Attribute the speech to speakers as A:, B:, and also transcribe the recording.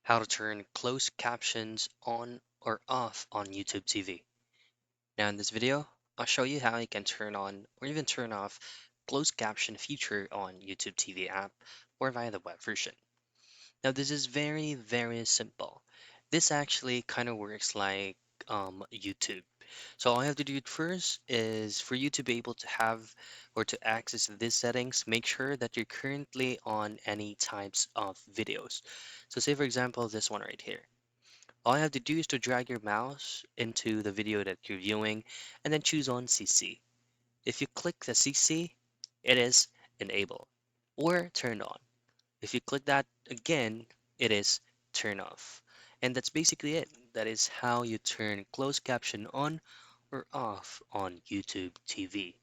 A: How to turn closed captions on or off on YouTube TV. Now in this video, I'll show you how you can turn on or even turn off closed caption feature on YouTube TV app or via the web version. Now this is very simple. This actually kind of works like YouTube. So all you have to do first is for you to be able to have or to access these settings, make sure that you're currently on any types of videos. So say for example, this one right here. All you have to do is to drag your mouse into the video that you're viewing and then choose on CC. If you click the CC, it is enabled or turned on. If you click that again, it is turn off. And that's basically it. That is how you turn closed caption on or off on YouTube TV.